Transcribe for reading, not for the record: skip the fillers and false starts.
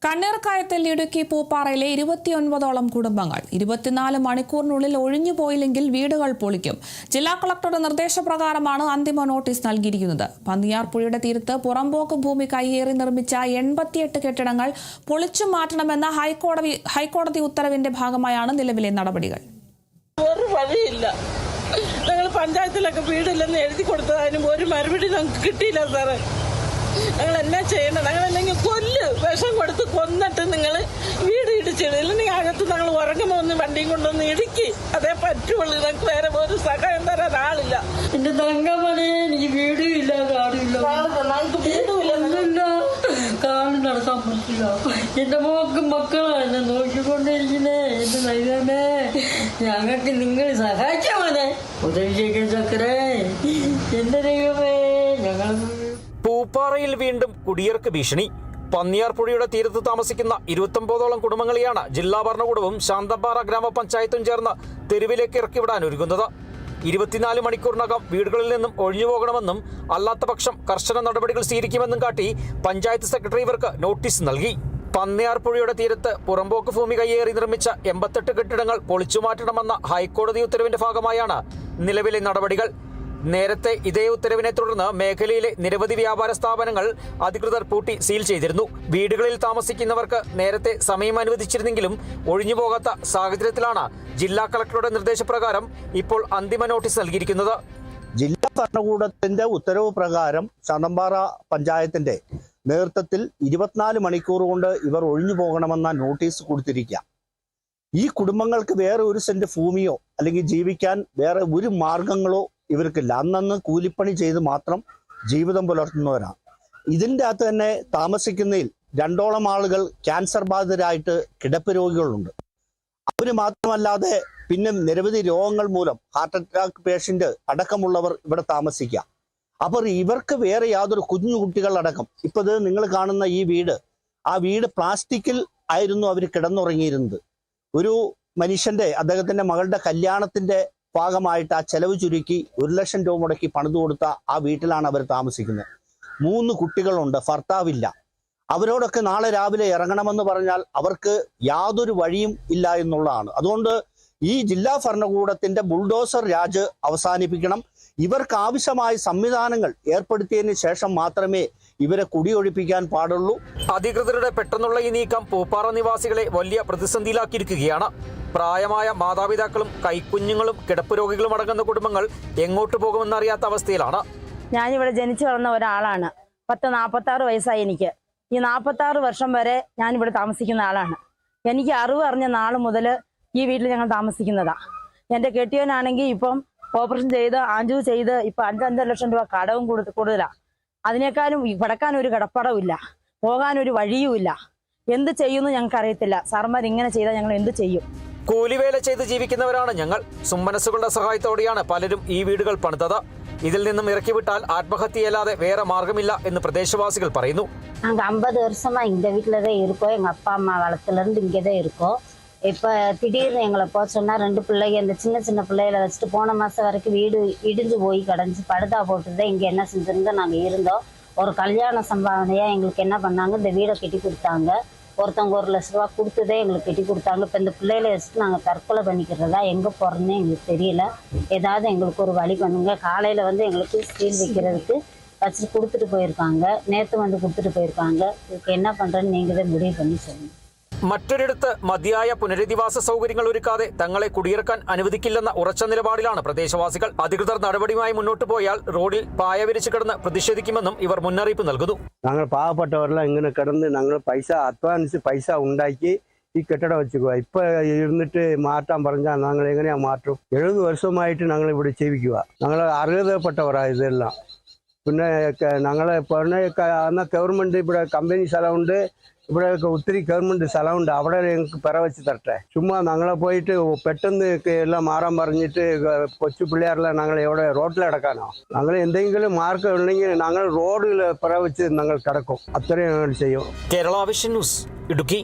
കണ്ണീർക്കായത്തിൽ ഇടുക്കി പൂപ്പാറയിലെ 29ഓളം കുടുംബങ്ങൾ 24 മണിക്കൂറിനുള്ളിൽ ഒഴിഞ്ഞുപോയില്ലെങ്കിൽ വീടുകൾ പൊളിക്കും. ജില്ലാ കളക്ടറുടെ നിർദ്ദേശപ്രകാരമാണ് അന്തിമ നോട്ടീസ് നൽകിയിരിക്കുന്നത്. പന്നിയാർപ്പുഴയുടെ തീരത്ത് പുറമ്പോക്ക് ഭൂമി കൈയേറി നിർമ്മിച്ച 88 കെട്ടിടങ്ങൾ പൊളിച്ചു മാറ്റണമെന്ന ഹൈക്കോടതി ഉത്തരവിന്റെ ഭാഗമായാണ് നിലവിലെ നടപടികൾ. ഒരു വഴിയില്ല. ഞങ്ങൾ പഞ്ചായത്തിലൊക്കെ വീടില്ലെന്ന് എഴുതി കൊടുത്തതിനും ഒരു മറുപടി നമുക്ക് കിട്ടിയില്ല സാറേ. ഞങ്ങൾ എന്നാ ചെയ്യണം? ഞങ്ങളല്ലെങ്കിൽ വിഷം കൊടുത്ത് കൊന്നിട്ട് നിങ്ങൾ വീട് ഇടിച്ചിടും. ഇല്ലെങ്കിൽ അകത്ത് ഞങ്ങൾ ഉറങ്ങുമ്പോൾ ഒന്ന് വണ്ടിയും കൊണ്ടൊന്ന് ഇടുക്കി അതേ പറ്റുള്ളൂ. ഞങ്ങൾക്ക് വേറെ ഒരു സഹായം തരാൻ ആളില്ല. എന്റെ തങ്കമണി, എനിക്ക് വീടും ഇല്ല, കാടില്ല, കാട് നടത്താൻ പറ്റില്ല. എന്റെ മക്കളാണ് എന്നെ നോക്കിക്കൊണ്ടിരിക്കുന്നേ. എന്റെ ദൈവമേ, ഞങ്ങൾക്ക് നിങ്ങൾ സഹായിക്കാൻ മതി. ഉദവിശേഖരൻ ചക്കരേ, എന്റെ ദൈവമേ, ഞങ്ങൾ. പൂപ്പാറയിൽ വീണ്ടും കുടിയേർക്ക് ഭീഷണി. പന്നിയാർപ്പുഴയുടെ തീരത്ത് താമസിക്കുന്ന 29ഓളം കുടുംബങ്ങളെയാണ് ജില്ലാ ഭരണകൂടവും ശാന്തമ്പാറ ഗ്രാമപഞ്ചായത്തും ചേർന്ന് തെരുവിലേക്ക് ഇറക്കിവിടാൻ ഒരുങ്ങുന്നത്. 24 മണിക്കൂറിനകം വീടുകളിൽ നിന്നും ഒഴിഞ്ഞുപോകണമെന്നും അല്ലാത്ത പക്ഷം കർശന നടപടികൾ സ്വീകരിക്കുമെന്നും കാട്ടി പഞ്ചായത്ത് സെക്രട്ടറി ഇവർക്ക് നോട്ടീസ് നൽകി. പന്നിയാർപ്പുഴയുടെ തീരത്ത് പുറമ്പോക്ക് ഭൂമി കയ്യേറി നിർമ്മിച്ച 88 കെട്ടിടങ്ങൾ പൊളിച്ചുമാറ്റണമെന്ന ഹൈക്കോടതി ഉത്തരവിന്റെ ഭാഗമായാണ് നിലവിലെ നടപടികൾ. നേരത്തെ ഇതേ ഉത്തരവിനെ തുടർന്ന് മേഖലയിലെ നിരവധി വ്യാപാര സ്ഥാപനങ്ങൾ അധികൃതർ പൂട്ടി സീൽ ചെയ്തിരുന്നു. വീടുകളിൽ താമസിക്കുന്നവർക്ക് നേരത്തെ സമയം അനുവദിച്ചിരുന്നെങ്കിലും ഒഴിഞ്ഞുപോകാത്ത സാഹചര്യത്തിലാണ് ജില്ലാ കളക്ടറുടെ നിർദ്ദേശപ്രകാരം ഇപ്പോൾ അന്തിമ നോട്ടീസ് നൽകിയിരിക്കുന്നത്. ജില്ലാ ഭരണകൂടത്തിന്റെ ഉത്തരവ് പ്രകാരം ശാന്തമ്പാറ പഞ്ചായത്തിന്റെ നേതൃത്വത്തിൽ 24 മണിക്കൂർ കൊണ്ട് ഇവർ ഒഴിഞ്ഞു പോകണമെന്ന നോട്ടീസ് കൊടുത്തിരിക്കുക. ഈ കുടുംബങ്ങൾക്ക് വേറെ ഒരു സെന്റ് ഭൂമിയോ അല്ലെങ്കിൽ ജീവിക്കാൻ വേറെ ഒരു മാർഗങ്ങളോ ഇവർക്കില്ല. അന്നന്ന് കൂലിപ്പണി ചെയ്ത് മാത്രം ജീവിതം പുലർത്തുന്നവരാണ്. ഇതിൻ്റെ അകത്ത് തന്നെ താമസിക്കുന്നതിൽ 2ഓളം ആളുകൾ ക്യാൻസർ ബാധിതരായിട്ട് കിടപ്പ് രോഗികളുണ്ട്. അവര് മാത്രമല്ലാതെ പിന്നെ നിരവധി രോഗങ്ങൾ മൂലം ഹാർട്ട് അറ്റാക്ക് പേഷ്യന്റ് അടക്കമുള്ളവർ ഇവിടെ താമസിക്കുക. അപ്പോൾ ഇവർക്ക് വേറെ യാതൊരു കുഞ്ഞു കുട്ടികളടക്കം ഇപ്പൊ ഇത് നിങ്ങൾ കാണുന്ന ഈ വീട്, ആ വീട് പ്ലാസ്റ്റിക്കിൽ ആയിരുന്നു അവർ കിടന്നുറങ്ങിയിരുന്നത്. ഒരു മനുഷ്യന്റെ അദ്ദേഹത്തിന്റെ മകളുടെ കല്യാണത്തിന്റെ ഭാഗമായിട്ട് ആ ചെലവ് ചുരുക്കി 1 ലക്ഷം രൂപ മുടക്കി പണിതു കൊടുത്ത ആ വീട്ടിലാണ് അവർ താമസിക്കുന്നത്. 3 കുട്ടികളുണ്ട്, ഭർത്താവില്ല. അവരോടൊക്കെ നാളെ രാവിലെ ഇറങ്ങണമെന്ന് പറഞ്ഞാൽ അവർക്ക് യാതൊരു വഴിയും ഇല്ല എന്നുള്ളതാണ്. അതുകൊണ്ട് ഈ ജില്ലാ ഭരണകൂടത്തിന്റെ ബുൾഡോസർ രാജ് അവസാനിപ്പിക്കണം. ഇവർക്ക് ആവശ്യമായ സംവിധാനങ്ങൾ ഏർപ്പെടുത്തിയതിന് ശേഷം മാത്രമേ ഇവരെ കുടിയൊഴിപ്പിക്കാൻ പാടുള്ളൂ. അധികൃതരുടെ പെട്ടെന്നുള്ള ഈ നീക്കം പൂപ്പാറ നിവാസികളെ വലിയ പ്രതിസന്ധിയിലാക്കിയിരിക്കുകയാണ്. പ്രായമായ മാതാപിതാക്കളും കൈക്കുഞ്ഞുങ്ങളും കിടപ്പ് രോഗികളും അടങ്ങുന്ന കുടുംബങ്ങൾ എങ്ങോട്ട് പോകുമെന്നറിയാത്ത അവസ്ഥയിലാണ്. ഞാനിവിടെ ജനിച്ചു വളർന്ന ഒരാളാണ്. 46 വയസ്സായി എനിക്ക്. ഈ 46 വർഷം വരെ ഞാനിവിടെ താമസിക്കുന്ന ആളാണ്. എനിക്ക് അറിവ് അറിഞ്ഞ നാൾ മുതൽ ഈ വീട്ടിൽ ഞങ്ങൾ താമസിക്കുന്നതാ. എൻ്റെ കെട്ടിയവനാണെങ്കിൽ ഇപ്പം ഓപ്പറേഷൻ ചെയ്ത് ആഞ്ചു ചെയ്ത് ഇപ്പം 5-5 ലക്ഷം രൂപ കടവും കൂടുതലാണ്. അതിനേക്കാളും കിടക്കാൻ ഒരു കിടപ്പടവില്ല, പോകാനൊരു വഴിയുമില്ല. എന്ത് ചെയ്യുമെന്ന് ഞങ്ങൾക്ക് അറിയത്തില്ല. സാർമാർ ഇങ്ങനെ ചെയ്താൽ ഞങ്ങൾ എന്ത് ചെയ്യും? കൂലിവേല ചെയ്ത് ജീവിക്കുന്നവരാണ് ഞങ്ങൾ. സുമ്മനസ്സുകളുടെ സഹായത്തോടെയാണ് പലരും ഈ വീടുകൾ പണിതത്. ഇതിൽ നിന്നും ഇറക്കിവിട്ടാൽ ആത്മഹത്യയല്ലാതെ വേറെ മാർഗമില്ല എന്ന് പ്രദേശവാസികൾ പറയുന്നു. நாங்கள் 50 வருஷமா இந்த வீட்டில் தான் இருக்கோம். எங்கள் அப்பா அம்மா காலத்துலேருந்து இங்கே தான் இருக்கோம். இப்போ திடீர்னு எங்களை போக சொன்னால் 2 பிள்ளைங்க, இந்த சின்ன சின்ன பிள்ளைகளை வச்சுட்டு போன மாதம் வரைக்கும் வீடு இடிஞ்சு போய் கிடஞ்சி படுதா போட்டு தான் இங்கே என்ன செஞ்சுருந்து நாங்கள் இருந்தோம். ஒரு கல்யாண சம்பாவனையாக எங்களுக்கு என்ன பண்ணாங்க, இந்த வீடை கட்டி கொடுத்தாங்க. ஒருத்தவங்க 1 லட்ச ரூபா கொடுத்துதே எங்களுக்கு கட்டி கொடுத்தாங்க. இப்போ இந்த பிள்ளைகளை வச்சுட்டு நாங்கள் தற்கொலை பண்ணிக்கிறதா, எங்கே போகிறோன்னே எங்களுக்கு தெரியல. ஏதாவது எங்களுக்கு ஒரு வழி பண்ணுங்க. காலையில் வந்து எங்களுக்கு ஸ்டீல் வைக்கிறதுக்கு வச்சுட்டு கொடுத்துட்டு போயிருக்காங்க. நேற்று வந்து கொடுத்துட்டு போயிருக்காங்க. இதுக்கு என்ன பண்ணுறேன்னு நீங்கள் தான் முடிவு பண்ணி சொல்லுங்கள். മറ്റൊരിടത്ത് മതിയായ പുനരധിവാസ സൗകര്യങ്ങൾ ഒരുക്കാതെ തങ്ങളെ കുടിയിറക്കാൻ അനുവദിക്കില്ലെന്ന ഉറച്ച നിലപാടിലാണ് പ്രദേശവാസികൾ. അധികൃതർ നടപടിയുമായി മുന്നോട്ട് പോയാൽ റോഡിൽ പായ വിരിച്ചു കിടന്ന് പ്രതിഷേധിക്കുമെന്നും ഇവർ മുന്നറിയിപ്പ് നൽകുന്നു. ഞങ്ങൾ പാവപ്പെട്ടവരെല്ലാം ഇങ്ങനെ കിടന്ന് ഞങ്ങൾ അധ്വാനിച്ച് പൈസ ഉണ്ടാക്കി ഈ കെട്ടിടം വെച്ചുക്കുക. ഇപ്പൊ ഇരുന്നിട്ട് മാറ്റാൻ പറഞ്ഞാൽ ഞങ്ങൾ എങ്ങനെയാ മാറ്റും? 70 വർഷമായിട്ട് ഞങ്ങൾ ഇവിടെ ജീവിക്കുക. ഞങ്ങൾ അർഹതപ്പെട്ടവരാ ഇതെല്ലാം. പിന്നെ ഞങ്ങളെ അന്ന് ഗവൺമെന്റ് ഇവിടെ കമ്പനി സ്ഥലമുണ്ട്, ഇവിടെ ഒത്തിരി ഗവൺമെന്റ് സ്ഥലമുണ്ട്. അവിടെ ഞങ്ങൾക്ക് പെറ വെച്ച് തരട്ടെ. ചുമ്മാ ഞങ്ങളെ പോയിട്ട് പെട്ടെന്ന് എല്ലാം മാറാൻ പറഞ്ഞിട്ട് കൊച്ചു പിള്ളേരെല്ലാം ഞങ്ങൾ എവിടെ റോഡിലടക്കാനോ? ഞങ്ങൾ എന്തെങ്കിലും മാർഗം ഉണ്ടെങ്കിൽ ഞങ്ങൾ റോഡിൽ പെറ വെച്ച് ഞങ്ങൾ കിടക്കും. അത്രയും ഞങ്ങൾ ചെയ്യും. Kerala vision news, Idukki.